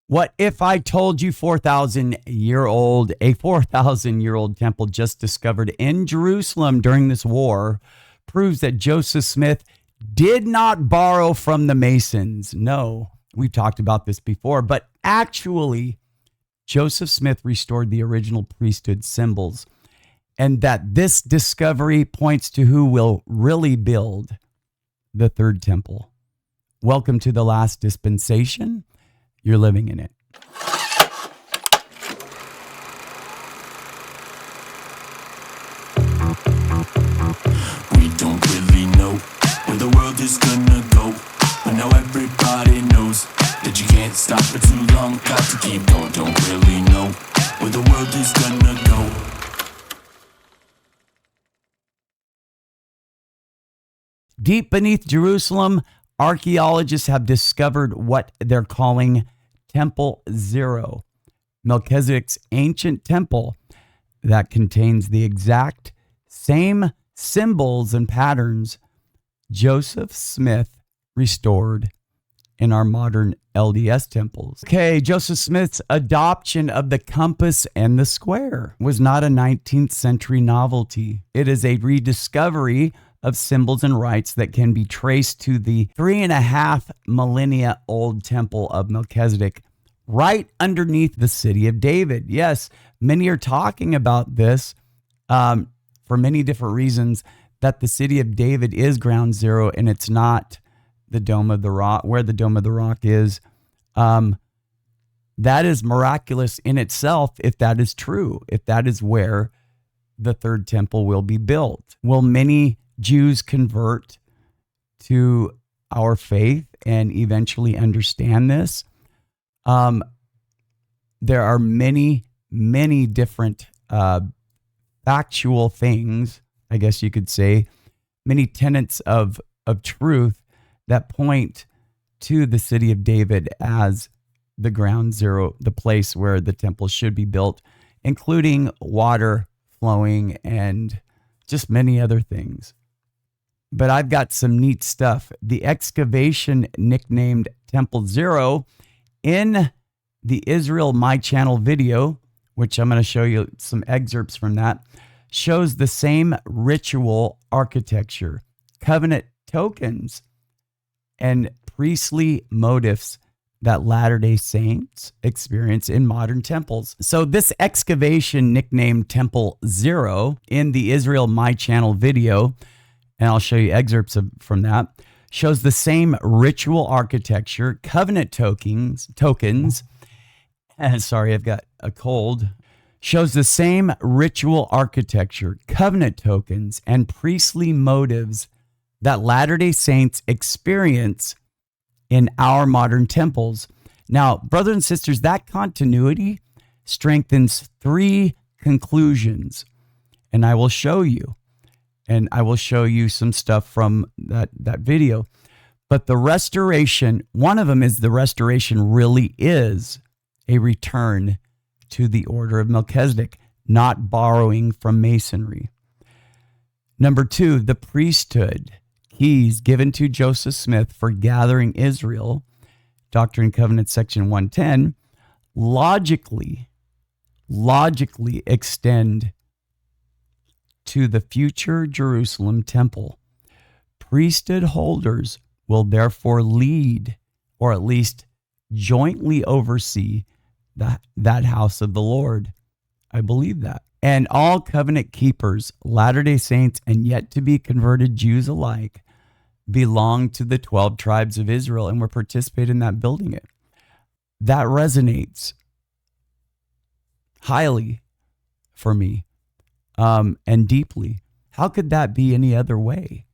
What if I told you a 4,000-year-old temple just discovered in Jerusalem during this war proves that Joseph Smith did not borrow from the Masons? No, we've talked about this before, but actually, Joseph Smith restored the original priesthood symbols, and that this discovery points to who will really build the third temple. Welcome to the last dispensation. You're living in it. We don't really know where the world is gonna go, but now everybody knows that you can't stop for too long. Got to keep going. Don't really know where the world is gonna go. Deep beneath Jerusalem, archaeologists have discovered what they're calling Temple Zero, Melchizedek's ancient temple that contains the exact same symbols and patterns Joseph Smith restored in our modern LDS temples. Okay, Joseph Smith's adoption of the compass and the square was not a 19th century novelty. It is a rediscovery of symbols and rites that can be traced to the 3.5 millennia old temple of Melchizedek right underneath the city of David. Yes, many are talking about this for many different reasons, that the city of David is ground zero and it's not the Dome of the Rock, where the Dome of the Rock is. That is miraculous in itself if that is true, if that is where the third temple will be built. Will many Jews convert to our faith and eventually understand this? There are many different factual things, I guess you could say, many tenets of truth that point to the city of David as the ground zero, the place where the temple should be built, including water flowing and just many other things. But I've got some neat stuff. The excavation nicknamed Temple Zero in the Israel My Channel video, which I'm going to show you some excerpts from that, shows the same ritual architecture, covenant tokens, and priestly motifs that Latter-day Saints experience in modern temples. So this excavation nicknamed Temple Zero in the Israel My Channel video, and I'll show you excerpts from that, shows the same ritual architecture, covenant tokens, and sorry, I've got a cold, shows the same ritual architecture, covenant tokens, and priestly motives that Latter-day Saints experience in our modern temples. Now, brothers and sisters, that continuity strengthens three conclusions, and I will show you. And I will show you some stuff from that video. But the restoration, one of them is the restoration really is a return to the order of Melchizedek, not borrowing from Masonry. Number two, the priesthood keys given to Joseph Smith for gathering Israel, Doctrine and Covenants, section 110, logically extend to the future Jerusalem temple. Priesthood holders will therefore lead, or at least jointly oversee, that house of the Lord. I believe that. And all covenant keepers, Latter-day Saints and yet to be converted Jews alike, belong to the 12 tribes of Israel and were participating in that building it. That resonates highly for me. And deeply. How could that be any other way?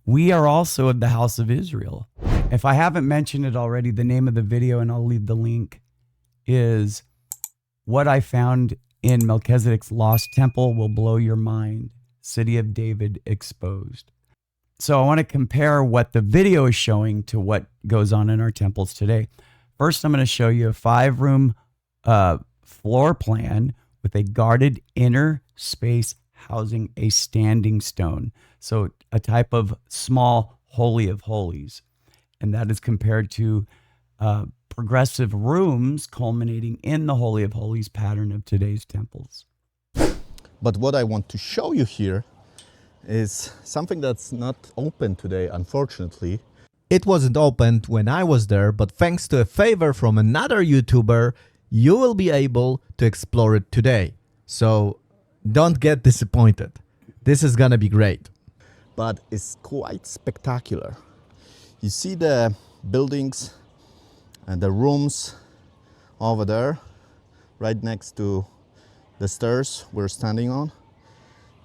We are also of the house of Israel. If I haven't mentioned it already, the name of the video, and I'll leave the link, is What I Found in Melchizedek's Lost Temple Will Blow Your Mind, City of David Exposed. So I want to compare what the video is showing to what goes on in our temples today. First, I'm going to show you a 5-room floor plan with a guarded inner space housing a standing stone. So a type of small holy of holies. And that is compared to progressive rooms culminating in the Holy of Holies pattern of today's temples. But what I want to show you here is something that's not open today, unfortunately. It wasn't opened when I was there, but thanks to a favor from another YouTuber, you will be able to explore it today. So don't get disappointed. This is gonna be great. But it's quite spectacular. You see the buildings and the rooms over there, right next to the stairs we're standing on.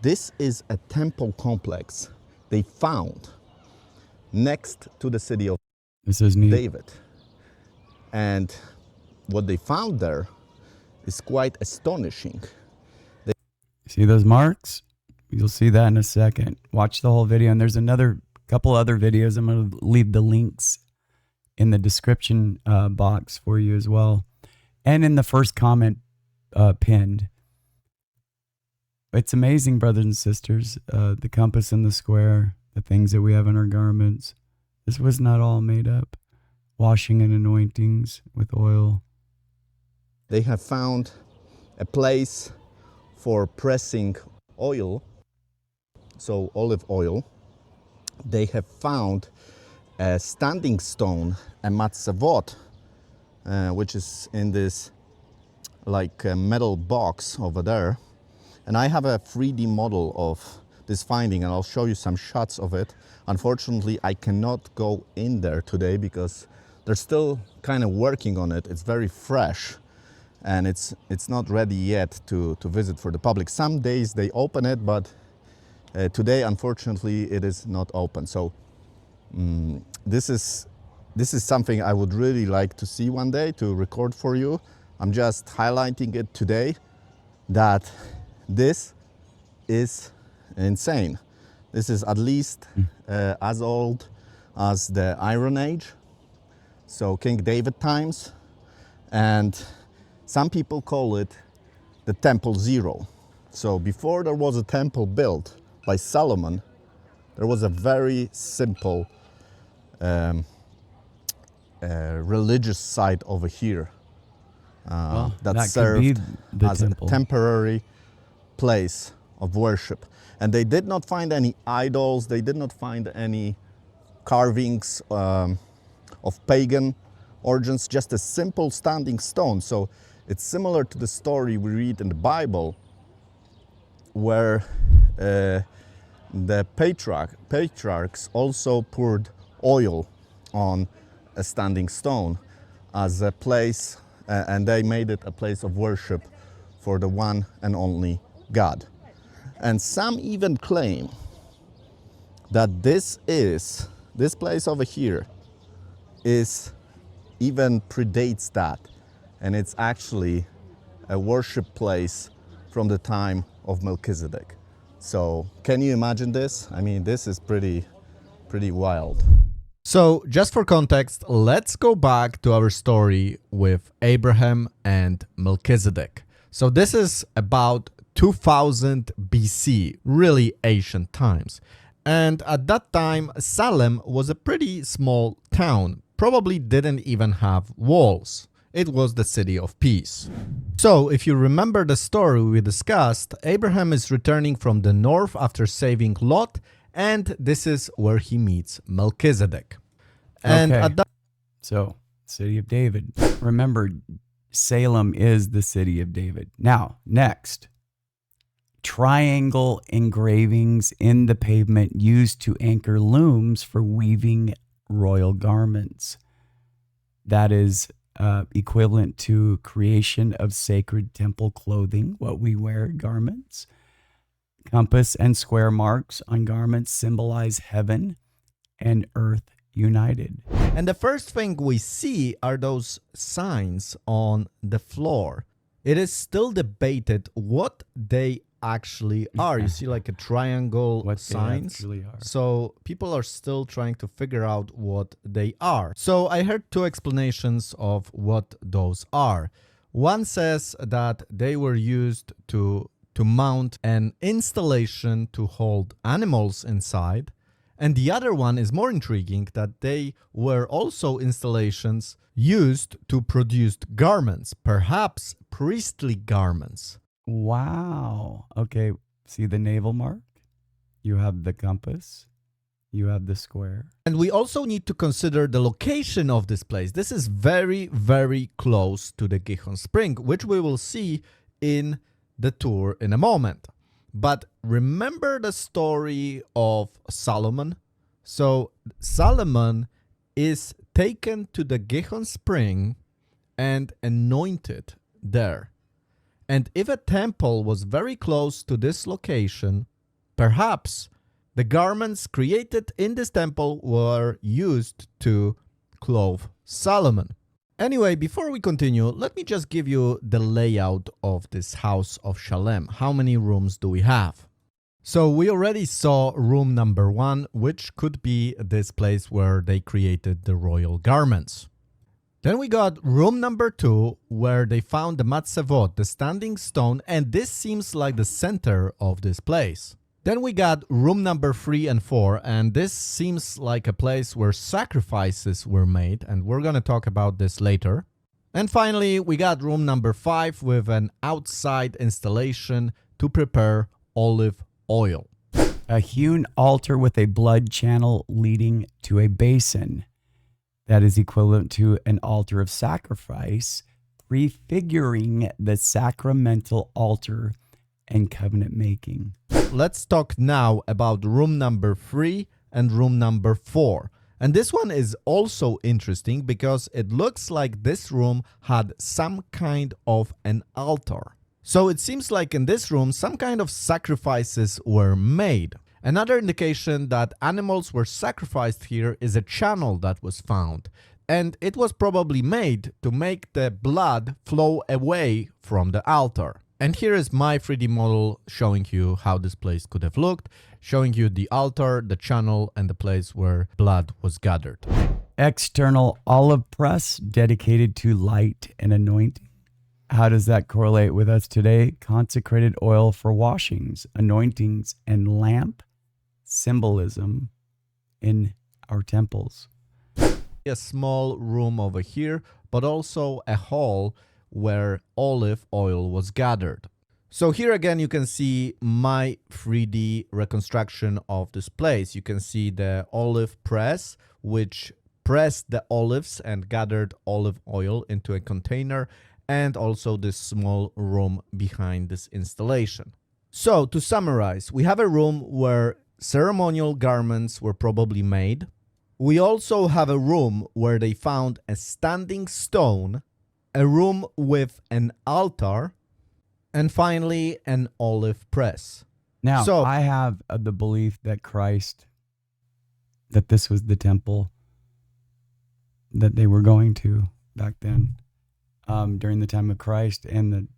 This is a temple complex they found next to the city of This is neat. David. And what they found there is quite astonishing. See those marks? You'll see that in a second. Watch the whole video. And there's another couple other videos. I'm going to leave the links in the description box for you as well. And in the first comment pinned. It's amazing, brothers and sisters. The compass and the square, the things that we have in our garments. This was not all made up. Washing and anointings with oil. They have found a place for pressing oil, so olive oil. They have found a standing stone, a matzavot, which is in this like metal box over there. And I have a 3D model of this finding, and I'll show you some shots of it. Unfortunately, I cannot go in there today because they're still kind of working on it. It's very fresh, and it's not ready yet to visit for the public. Some days they open it, but today, unfortunately, it is not open. So this is something I would really like to see one day, to record for you. I'm just highlighting it today, that this is insane. This is at least as old as the Iron Age, so King David times, and some people call it the Temple Zero. So before there was a temple built by Solomon, there was a very simple religious site over here that served as a temporary place of worship. And they did not find any idols, they did not find any carvings of pagan origins, just a simple standing stone. So it's similar to the story we read in the Bible, where the patriarchs also poured oil on a standing stone as a place, and they made it a place of worship for the one and only God. And some even claim that this place over here even predates that, and it's actually a worship place from the time of Melchizedek. So can you imagine this? I mean, this is pretty wild. So just for context, let's go back to our story with Abraham and Melchizedek. So this is about 2000 BC, really ancient times. And at that time, Salem was a pretty small town, probably didn't even have walls. It was the city of peace. So if you remember the story we discussed, Abraham is returning from the north after saving Lot, and this is where he meets Melchizedek. And okay. at that So, city of David. Remember, Salem is the city of David. Now, next. Triangle engravings in the pavement used to anchor looms for weaving royal garments. That is equivalent to creation of sacred temple clothing, what we wear, garments. Compass and square marks on garments symbolize heaven and earth united. And the first thing we see are those signs on the floor. It is still debated what they actually are. You see like a triangle What signs. they actually are. So people are still trying to figure out what they are. So I heard two explanations of what those are. One says that they were used to mount an installation to hold animals inside. And the other one is more intriguing, that they were also installations used to produce garments, perhaps priestly garments. Wow. Okay. See the navel mark? You have the compass. You have the square. And we also need to consider the location of this place. This is very, very close to the Gihon Spring, which we will see in the tour in a moment. But remember the story of Solomon? So Solomon is taken to the Gihon Spring and anointed there. And if a temple was very close to this location, perhaps the garments created in this temple were used to clothe Solomon. Anyway, before we continue, let me just give you the layout of this house of Shalem. How many rooms do we have? So we already saw room number 1, which could be this place where they created the royal garments. Then we got room number 2, where they found the Matzevot, the standing stone, and this seems like the center of this place. Then we got room number 3 and 4, and this seems like a place where sacrifices were made, and we're going to talk about this later. And finally, we got room number 5 with an outside installation to prepare olive oil. A hewn altar with a blood channel leading to a basin that is equivalent to an altar of sacrifice, prefiguring the sacramental altar and covenant making. Let's talk now about room number 3 and room number 4. And this one is also interesting because it looks like this room had some kind of an altar. So it seems like in this room some kind of sacrifices were made. Another indication that animals were sacrificed here is a channel that was found. And it was probably made to make the blood flow away from the altar. And here is my 3D model showing you how this place could have looked, showing you the altar, the channel, and the place where blood was gathered. External olive press dedicated to light and anointing. How does that correlate with us today? Consecrated oil for washings, anointings, and lamp symbolism in our temples. A small room over here, but also a hall where olive oil was gathered. So here again you can see my 3D reconstruction of this place. You can see the olive press, which pressed the olives and gathered olive oil into a container, and also this small room behind this installation. So to summarize, we have a room where ceremonial garments were probably made. We also have a room where they found a standing stone, a room with an altar, and finally an olive press. Now, So- I have the belief that that this was the temple that they were going to back then, during the time of Christ, and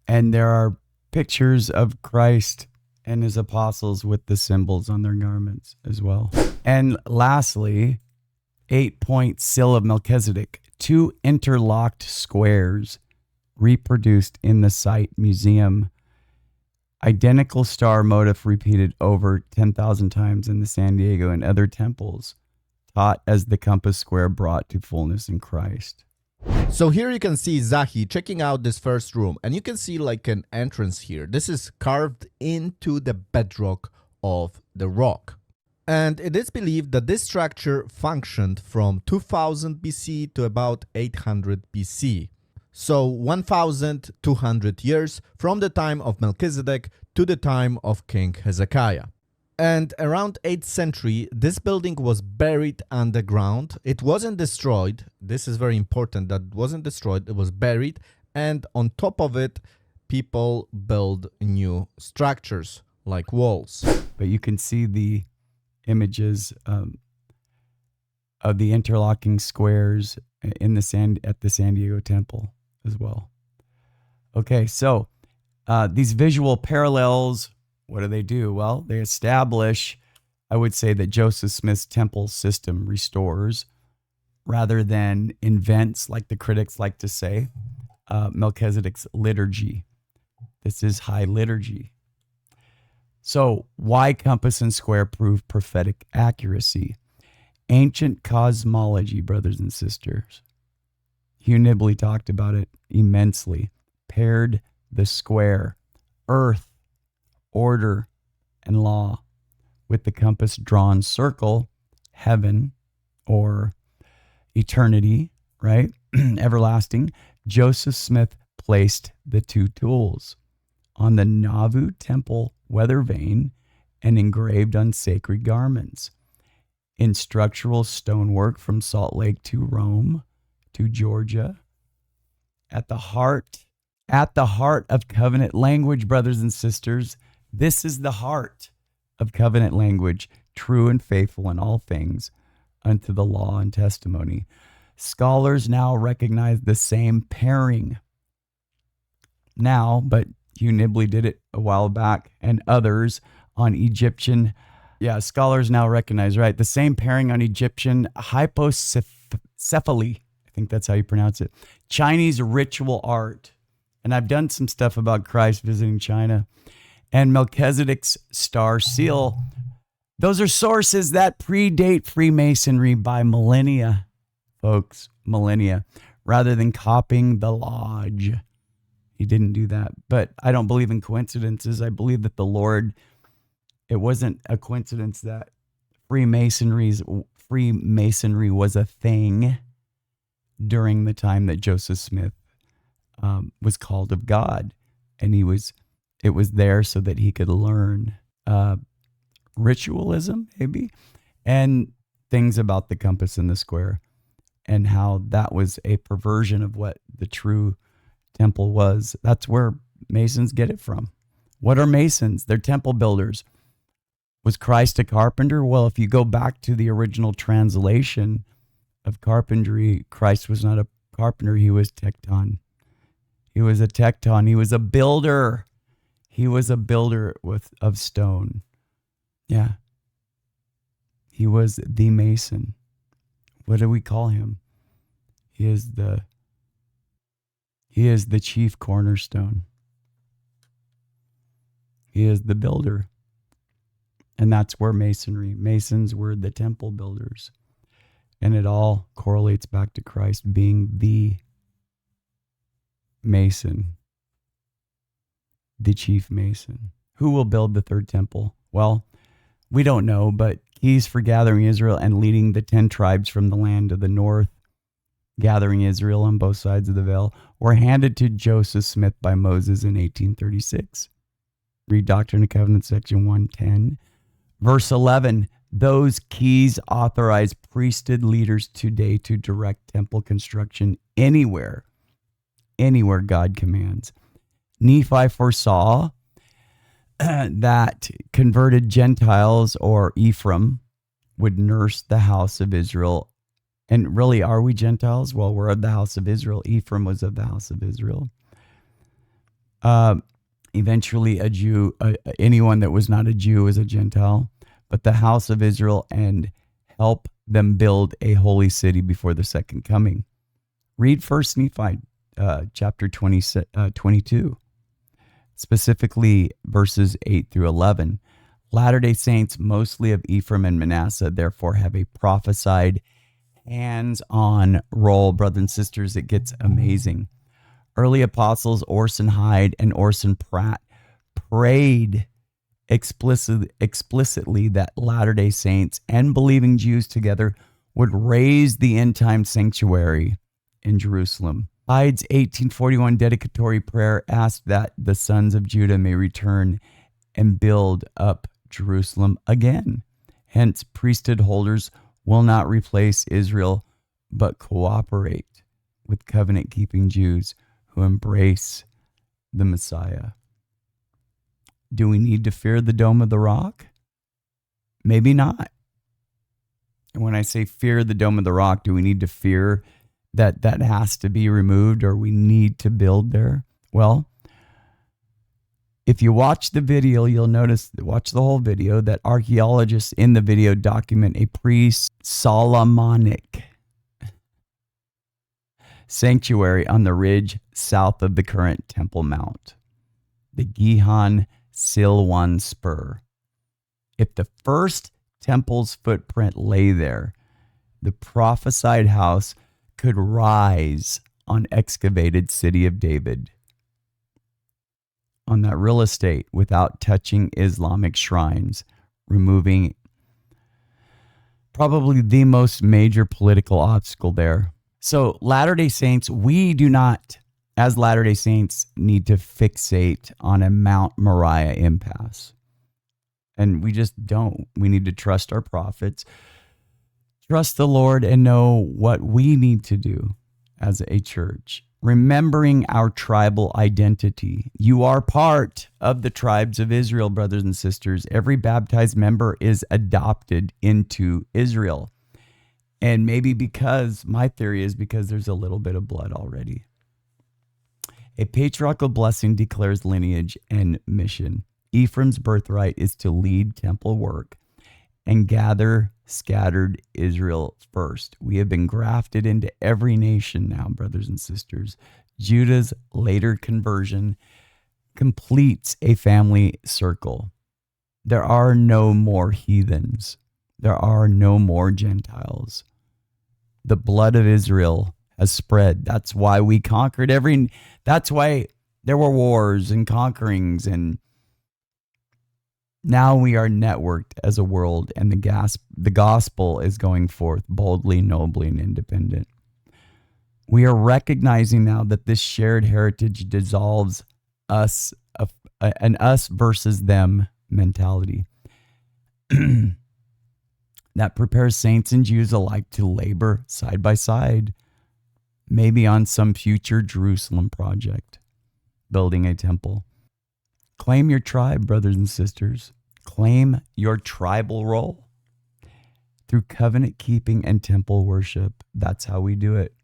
there are pictures of Christ and his apostles with the symbols on their garments as well. And lastly, 8-point Seal of Melchizedek, 2 interlocked squares reproduced in the site museum. Identical star motif repeated over 10,000 times in the San Diego and other temples, taught as the compass square brought to fullness in Christ. So here you can see Zahi checking out this first room, and you can see like an entrance here. This is carved into the bedrock of the rock. And it is believed that this structure functioned from 2000 BC to about 800 BC. So 1,200 years from the time of Melchizedek to the time of King Hezekiah. And around 8th century, this building was buried underground. It wasn't destroyed. This is very important, that it wasn't destroyed. It was buried. And on top of it, people build new structures like walls. But you can see the images of the interlocking squares in at the San Diego Temple as well. Okay, so these visual parallels, what do? Well, they establish, I would say, that Joseph Smith's temple system restores, rather than invents, like the critics like to say, Melchizedek's liturgy. This is high liturgy. So why compass and square prove prophetic accuracy? Ancient cosmology, brothers and sisters. Hugh Nibley talked about it immensely. Paired the square, earth, order, and law with the compass drawn circle, heaven or eternity, right? Everlasting. Joseph Smith placed the two tools on the Nauvoo temple weather vane and engraved on sacred garments. In structural stonework from Salt Lake to Rome to Georgia. At the heart of covenant language, brothers and sisters, this is the heart of covenant language, true and faithful in all things unto the law and testimony. Scholars now recognize the same pairing now, but Hugh Nibley did it a while back, and others on Egyptian. Yeah, scholars now recognize, right, the same pairing on Egyptian hypocephaly. I think that's how you pronounce it. Chinese ritual art. And I've done some stuff about Christ visiting China. And Melchizedek's star seal. Those are sources that predate Freemasonry by millennia, folks, millennia, rather than copying the lodge. He didn't do that. But I don't believe in coincidences. I believe that the Lord, it wasn't a coincidence that Freemasonry was a thing during the time that Joseph Smith was called of God. And it was there so that he could learn ritualism, maybe, and things about the compass and the square, and how that was a perversion of what the true temple was. That's where Masons get it from. What are Masons? They're temple builders. Was Christ a carpenter? Well, if you go back to the original translation of carpentry, Christ was not a carpenter. He was tecton. He was a tecton. He was a builder. He was a builder of stone. Yeah. He was the Mason. What do we call him? He is the chief cornerstone. He is the builder. And that's where Masons were the temple builders. And it all correlates back to Christ being the Mason, the chief Mason. Who will build the third temple? Well, we don't know, but keys for gathering Israel and leading the 10 tribes from the land of the north, gathering Israel on both sides of the veil, were handed to Joseph Smith by Moses in 1836. Read Doctrine and Covenants, section 110. Verse 11, those keys authorize priesthood leaders today to direct temple construction anywhere God commands. Nephi foresaw that converted Gentiles or Ephraim would nurse the house of Israel. And really, are we Gentiles? Well, we're of the house of Israel. Ephraim was of the house of Israel. Eventually, a Jew, anyone that was not a Jew was a Gentile, but the house of Israel, and help them build a holy city before the second coming. Read 1 Nephi chapter 22, specifically verses 8 through 11. Latter-day Saints, mostly of Ephraim and Manasseh, therefore have a prophesied hands-on role. Brothers and sisters, it gets amazing. Early apostles Orson Hyde and Orson Pratt prayed explicitly that Latter-day Saints and believing Jews together would raise the end-time sanctuary in Jerusalem. Hyde's 1841 dedicatory prayer asked that the sons of Judah may return and build up Jerusalem again. Hence, priesthood holders will not replace Israel, but cooperate with covenant-keeping Jews who embrace the Messiah. Do we need to fear the Dome of the Rock? Maybe not. And when I say fear the Dome of the Rock, do we need to fear that has to be removed, or we need to build there? Well, if you watch the video, you'll notice, watch the whole video, that archaeologists in the video document a pre-Solomonic sanctuary on the ridge south of the current Temple Mount, the Gihon Silwan Spur. If the first temple's footprint lay there, the prophesied house could rise on excavated city of David, on that real estate, without touching Islamic shrines, removing probably the most major political obstacle there. So Latter-day Saints, we do not, as Latter-day Saints, need to fixate on a Mount Moriah impasse. And we just don't. We need to trust our prophets, trust the Lord, and know what we need to do as a church. Remembering our tribal identity. You are part of the tribes of Israel, brothers and sisters. Every baptized member is adopted into Israel. And maybe because, my theory is because there's a little bit of blood already. A patriarchal blessing declares lineage and mission. Ephraim's birthright is to lead temple work and gather scattered Israel first. We have been grafted into every nation now, brothers and sisters. Judah's later conversion completes a family circle. There are no more heathens. There are no more Gentiles. The blood of Israel has spread. That's why we conquered that's why there were wars and conquerings, and now we are networked as a world, and the gospel is going forth boldly, nobly, and independent. We are recognizing now that this shared heritage dissolves an us versus them mentality that prepares saints and Jews alike to labor side by side, maybe on some future Jerusalem project, building a temple. Claim your tribe, brothers and sisters. Claim your tribal role through covenant keeping and temple worship. That's how we do it.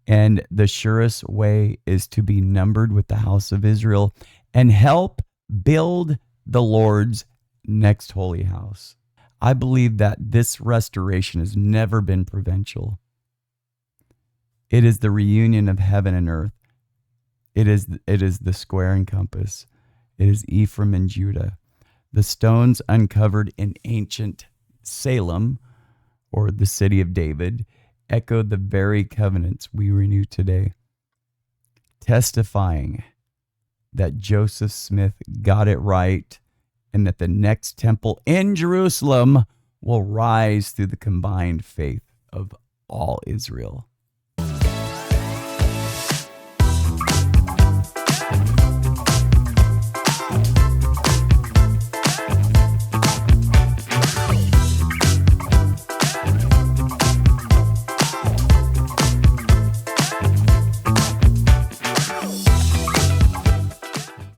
And the surest way is to be numbered with the house of Israel and help build the Lord's next holy house. I believe that this restoration has never been provincial. It is the reunion of heaven and earth. It is the square and compass. It is Ephraim and Judah. The stones uncovered in ancient Salem, or the city of David, echoed the very covenants we renew today, testifying that Joseph Smith got it right and that the next temple in Jerusalem will rise through the combined faith of all Israel.